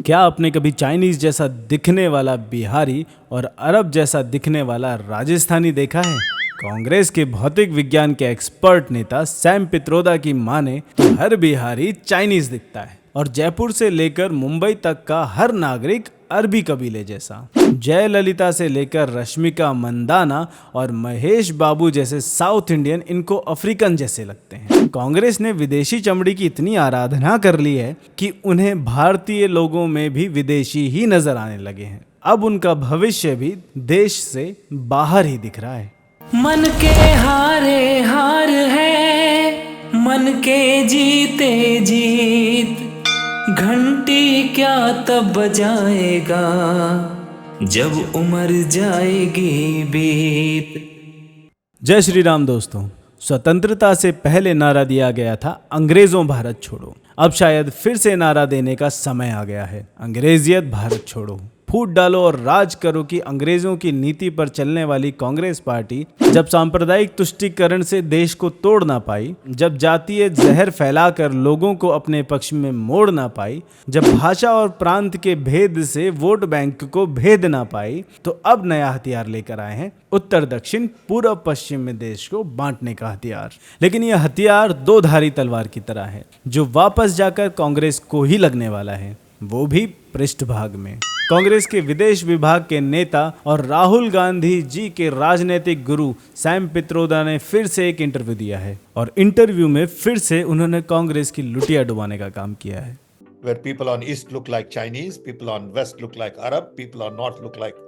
क्या आपने कभी चाइनीज जैसा दिखने वाला बिहारी और अरब जैसा दिखने वाला राजस्थानी देखा है? कांग्रेस के भौतिक विज्ञान के एक्सपर्ट नेता सैम पित्रोदा की माने तो हर बिहारी चाइनीज दिखता है और जयपुर से लेकर मुंबई तक का हर नागरिक अरबी कबीले जैसा। जयललिता से लेकर रश्मिका मंदाना और महेश बाबू जैसे साउथ इंडियन इनको अफ्रीकन जैसे लगते हैं। कांग्रेस ने विदेशी चमड़ी की इतनी आराधना कर ली है कि उन्हें भारतीय लोगों में भी विदेशी ही नजर आने लगे हैं। अब उनका भविष्य भी देश से बाहर ही दिख रहा है। मन के हारे हार है, मन के जीते जीत, घंटी क्या तब बजाएगा जब उम्र जाएगी बीत। जय श्री राम दोस्तों। स्वतंत्रता से पहले नारा दिया गया था अंग्रेजों भारत छोड़ो। अब शायद फिर से नारा देने का समय आ गया है, अंग्रेजियत भारत छोड़ो। फूट डालो और राज करो की अंग्रेजों की नीति पर चलने वाली कांग्रेस पार्टी जब सांप्रदायिक तुष्टीकरण से देश को तोड़ ना पाई, जब जातीय जहर फैलाकर लोगों को अपने पक्ष में मोड़ ना पाई, जब भाषा और प्रांत के भेद से वोट बैंक को भेद ना पाई, तो अब नया हथियार लेकर आए हैं उत्तर दक्षिण पूर्व पश्चिम में देश को बांटने का हथियार। लेकिन यह हथियार दो धारी तलवार की तरह है जो वापस जाकर कांग्रेस को ही लगने वाला है, वो भी पृष्ठभाग में। कांग्रेस के विदेश विभाग के नेता और राहुल गांधी जी के राजनीतिक गुरु सैम पित्रोदा ने फिर से एक इंटरव्यू दिया है और इंटरव्यू में फिर से उन्होंने कांग्रेस की लुटिया डुबाने का काम किया है। Where people on east look like Chinese, people on west look like Arab, people on north look like,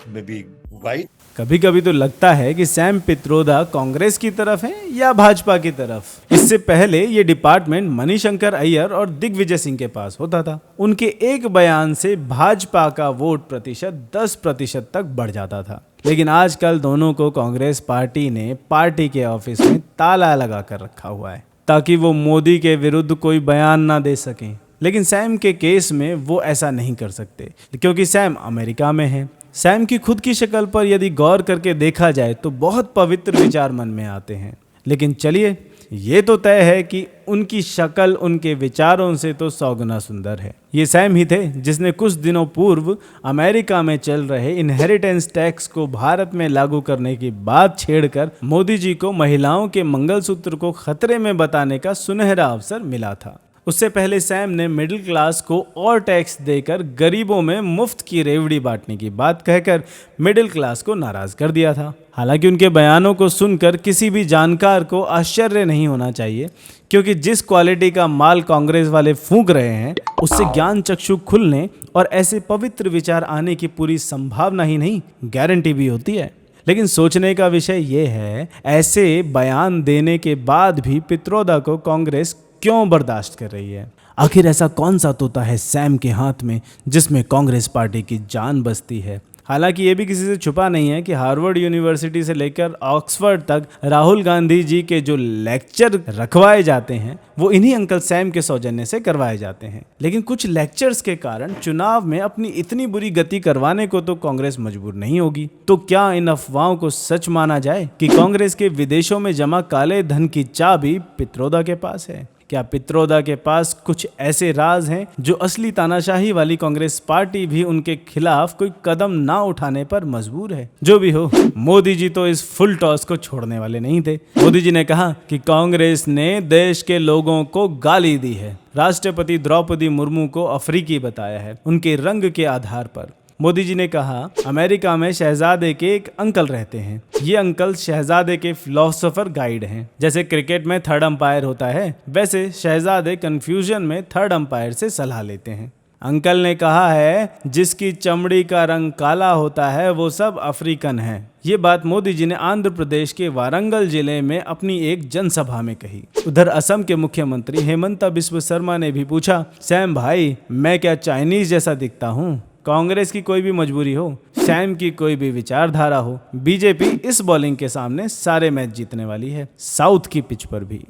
maybe white. कभी कभी तो लगता है कि सैम पित्रोदा कांग्रेस की तरफ है या भाजपा की तरफ। इससे पहले ये डिपार्टमेंट मणिशंकर अय्यर और दिग्विजय सिंह के पास होता था। उनके एक बयान से भाजपा का वोट प्रतिशत 10% तक बढ़ जाता था। लेकिन आजकल दोनों को कांग्रेस पार्टी ने पार्टी के ऑफिस में ताला लगा कर रखा हुआ है ताकि वो मोदी के विरुद्ध कोई बयान ना दे सकें। लेकिन सैम के केस में वो ऐसा नहीं कर सकते क्योंकि सैम अमेरिका में है। सैम की खुद की शक्ल पर यदि गौर करके देखा जाए तो बहुत पवित्र विचार मन में आते हैं। लेकिन चलिए, ये तो तय है कि उनकी शक्ल उनके विचारों से तो 100 गुना सुंदर है। ये सैम ही थे जिसने कुछ दिनों पूर्व अमेरिका में चल रहे इनहेरिटेंस टैक्स को भारत में लागू करने की बात छेड़कर मोदी जी को महिलाओं के मंगलसूत्र को खतरे में बताने का सुनहरा अवसर मिला था। उससे पहले सैम ने मिडिल क्लास को और टैक्स देकर गरीबों में मुफ्त की रेवड़ी बांटने की बात कहकर मिडिल क्लास को नाराज कर दिया था। हालांकि उनके बयानों को सुनकर किसी भी जानकार को आश्चर्य नहीं होना चाहिए क्योंकि जिस क्वालिटी का माल कांग्रेस वाले फूंक रहे हैं उससे ज्ञान चक्षु खुलने और ऐसे पवित्र विचार आने की पूरी संभावना ही नहीं, गारंटी भी होती है। लेकिन सोचने का विषय ये है, ऐसे बयान देने के बाद भी पित्रोदा को कांग्रेस क्यों बर्दाश्त कर रही है? आखिर ऐसा कौन सा तोता है सैम के हाथ में जिसमें कांग्रेस पार्टी की जान बसती है? हालांकि ये भी किसी से छुपा नहीं है कि हार्वर्ड यूनिवर्सिटी से लेकर ऑक्सफोर्ड तक राहुल गांधी जी के जो लेक्चर रखवाए जाते हैं वो इन्हीं अंकल सैम के सौजन्य से करवाए जाते हैं। लेकिन कुछ लेक्चर्स के कारण चुनाव में अपनी इतनी बुरी गति करवाने को तो कांग्रेस मजबूर नहीं होगी। तो क्या इन अफवाहों को सच माना जाए कि कांग्रेस के विदेशों में जमा काले धन की चाबी पित्रोदा के पास है? क्या पित्रोदा के पास कुछ ऐसे राज हैं जो असली तानाशाही वाली कांग्रेस पार्टी भी उनके खिलाफ कोई कदम ना उठाने पर मजबूर है? जो भी हो, मोदी जी तो इस फुल टॉस को छोड़ने वाले नहीं थे। मोदी जी ने कहा कि कांग्रेस ने देश के लोगों को गाली दी है। राष्ट्रपति द्रौपदी मुर्मू को अफ्रीकी बताया है उनके रंग के आधार पर। मोदी जी ने कहा अमेरिका में शहजादे के एक अंकल रहते हैं। ये अंकल शहजादे के फिलोसोफर गाइड हैं। जैसे क्रिकेट में थर्ड अंपायर होता है वैसे शहजादे कंफ्यूजन में थर्ड अंपायर से सलाह लेते हैं। अंकल ने कहा है जिसकी चमड़ी का रंग काला होता है वो सब अफ्रीकन है। ये बात मोदी जी ने आंध्र प्रदेश के वारंगल जिले में अपनी एक जनसभा में कही। उधर असम के मुख्यमंत्री हेमंता बिस्व शर्मा ने भी पूछा, सैम भाई मैं क्या चाइनीज जैसा दिखता हूँ? कांग्रेस की कोई भी मजबूरी हो, सैम की कोई भी विचारधारा हो, बीजेपी इस बॉलिंग के सामने सारे मैच जीतने वाली है, साउथ की पिच पर भी।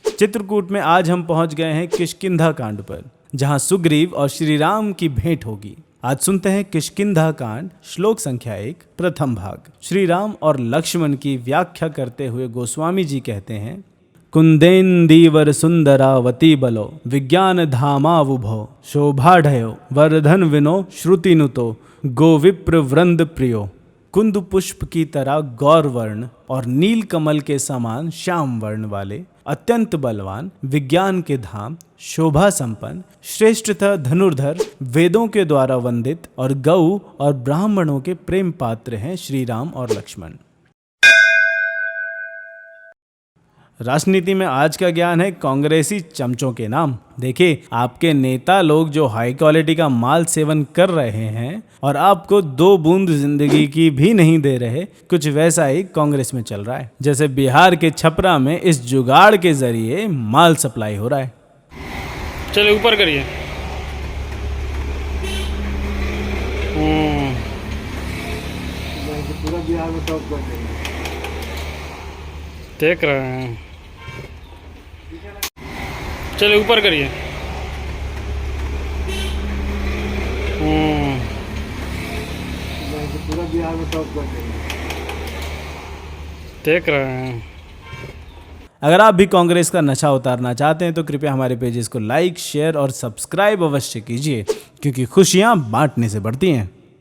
चित्रकूट में आज हम पहुंच गए हैं किष्किंधा कांड पर, जहां सुग्रीव और श्री राम की भेंट होगी। आज सुनते हैं किष्किंधा कांड श्लोक संख्या 1 प्रथम भाग। श्री राम और लक्ष्मण की व्याख्या करते हुए गोस्वामी जी कहते हैं, कुंदेन्दीवर सुंदरावती बलो विज्ञान धामावुभो शोभाढ़यो वर्धन विनो श्रुतिनुतो गोविप्र वृंद प्रियो। कुंद पुष्प की तरह गौर वर्ण और नील कमल के समान श्याम वर्ण वाले, अत्यंत बलवान, विज्ञान के धाम, शोभा संपन्न, श्रेष्ठतः धनुर्धर, वेदों के द्वारा वंदित और गौ और ब्राह्मणों के प्रेम पात्र हैं श्री राम और लक्ष्मण। राजनीति में आज का ज्ञान है कांग्रेसी चमचों के नाम। देखिए, आपके नेता लोग जो हाई क्वालिटी का माल सेवन कर रहे हैं और आपको 2 बूंद जिंदगी की भी नहीं दे रहे, कुछ वैसा ही कांग्रेस में चल रहा है। जैसे बिहार के छपरा में इस जुगाड़ के जरिए माल सप्लाई हो रहा है। चलिए ऊपर करिए। पूरा बिहार में टॉप कर देंगे। देख रहे हैं। चलिए ऊपर करिए। पूरा बिहार में टॉप कर देंगे। देख रहे हैं। अगर आप भी कांग्रेस का नशा उतारना चाहते हैं तो कृपया हमारे पेजेस को लाइक, शेयर और सब्सक्राइब अवश्य कीजिए, क्योंकि खुशियां बांटने से बढ़ती हैं।